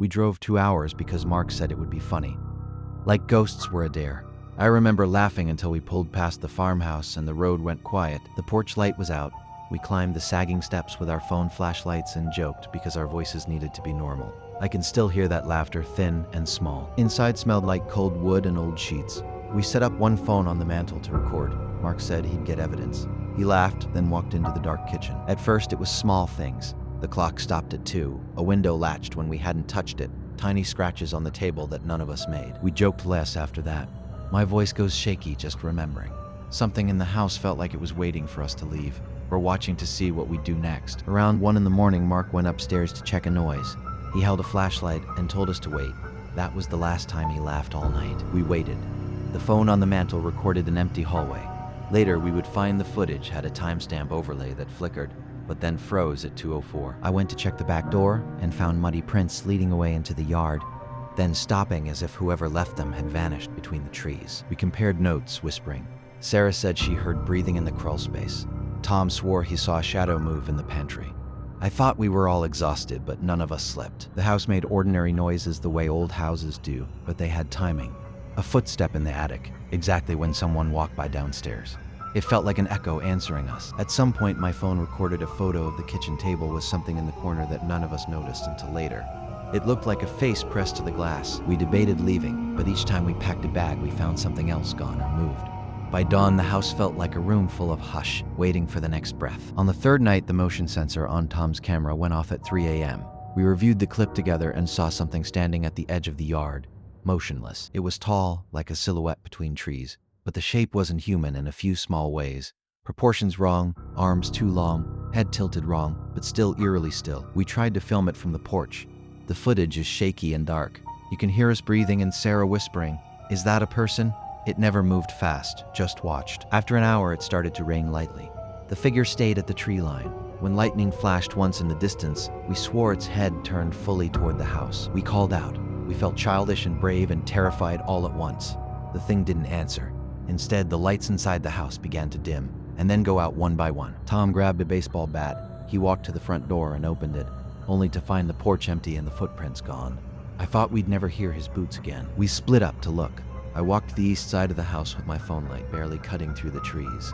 We drove 2 hours because Mark said it would be funny. Like ghosts were a dare. I remember laughing until we pulled past the farmhouse and the road went quiet. The porch light was out. We climbed the sagging steps with our phone flashlights and joked because our voices needed to be normal. I can still hear that laughter, thin and small. Inside smelled like cold wood and old sheets. We set up one phone on the mantle to record. Mark said he'd get evidence. He laughed, then walked into the dark kitchen. At first, it was small things. The clock stopped at 2. A window latched when we hadn't touched it. Tiny scratches on the table that none of us made. We joked less after that. My voice goes shaky just remembering. Something in the house felt like it was waiting for us to leave. We're watching to see what we'd do next. Around 1 in the morning, Mark went upstairs to check a noise. He held a flashlight and told us to wait. That was the last time he laughed all night. We waited. The phone on the mantle recorded an empty hallway. Later, we would find the footage had a timestamp overlay that flickered, but then froze at 2:04. I went to check the back door and found muddy prints leading away into the yard, then stopping as if whoever left them had vanished between the trees. We compared notes, whispering. Sarah said she heard breathing in the crawl space. Tom swore he saw a shadow move in the pantry. I thought we were all exhausted, but none of us slept. The house made ordinary noises the way old houses do, but they had timing. A footstep in the attic, exactly when someone walked by downstairs. It felt like an echo answering us. At some point, my phone recorded a photo of the kitchen table with something in the corner that none of us noticed until later. It looked like a face pressed to the glass. We debated leaving, but each time we packed a bag, we found something else gone or moved. By dawn, the house felt like a room full of hush, waiting for the next breath. On the third night, the motion sensor on Tom's camera went off at 3 a.m. We reviewed the clip together and saw something standing at the edge of the yard, motionless. It was tall, like a silhouette between trees, but the shape wasn't human in a few small ways. Proportions wrong, arms too long, head tilted wrong, but still eerily still. We tried to film it from the porch. The footage is shaky and dark. You can hear us breathing and Sarah whispering, "Is that a person?" It never moved fast, just watched. After an hour, it started to rain lightly. The figure stayed at the tree line. When lightning flashed once in the distance, we swore its head turned fully toward the house. We called out. We felt childish and brave and terrified all at once. The thing didn't answer. Instead, the lights inside the house began to dim, and then go out one by one. Tom grabbed a baseball bat. He walked to the front door and opened it, only to find the porch empty and the footprints gone. I thought we'd never hear his boots again. We split up to look. I walked to the east side of the house with my phone light barely cutting through the trees.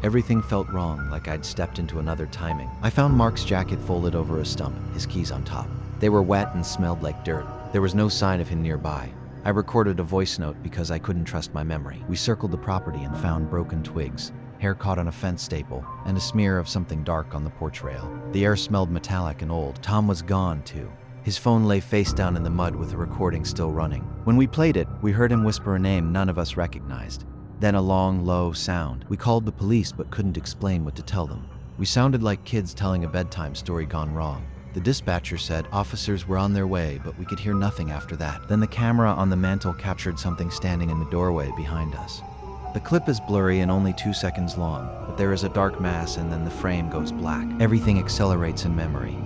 Everything felt wrong, like I'd stepped into another timing. I found Mark's jacket folded over a stump, his keys on top. They were wet and smelled like dirt. There was no sign of him nearby. I recorded a voice note because I couldn't trust my memory. We circled the property and found broken twigs, hair caught on a fence staple, and a smear of something dark on the porch rail. The air smelled metallic and old. Tom was gone, too. His phone lay face down in the mud with the recording still running. When we played it, we heard him whisper a name none of us recognized. Then a long, low sound. We called the police but couldn't explain what to tell them. We sounded like kids telling a bedtime story gone wrong. The dispatcher said officers were on their way, but we could hear nothing after that. Then the camera on the mantle captured something standing in the doorway behind us. The clip is blurry and only 2 seconds long, but there is a dark mass and then the frame goes black. Everything accelerates in memory.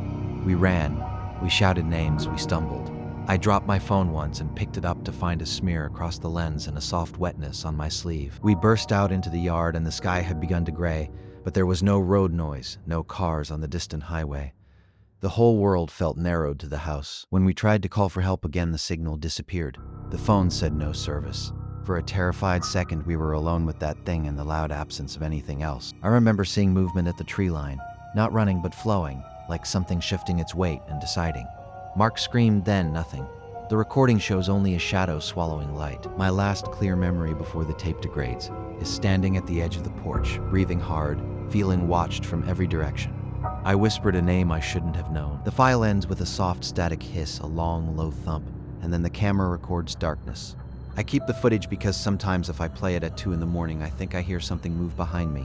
We ran. We shouted names, we stumbled. I dropped my phone once and picked it up to find a smear across the lens and a soft wetness on my sleeve. We burst out into the yard and the sky had begun to gray, but there was no road noise, no cars on the distant highway. The whole world felt narrowed to the house. When we tried to call for help again, the signal disappeared. The phone said no service. For a terrified second, we were alone with that thing in the loud absence of anything else. I remember seeing movement at the tree line, not running but flowing, like something shifting its weight and deciding. Mark screamed, then nothing. The recording shows only a shadow swallowing light. My last clear memory before the tape degrades is standing at the edge of the porch, breathing hard, feeling watched from every direction. I whispered a name I shouldn't have known. The file ends with a soft static hiss, a long, low thump, and then the camera records darkness. I keep the footage because sometimes if I play it at 2 in the morning, I think I hear something move behind me.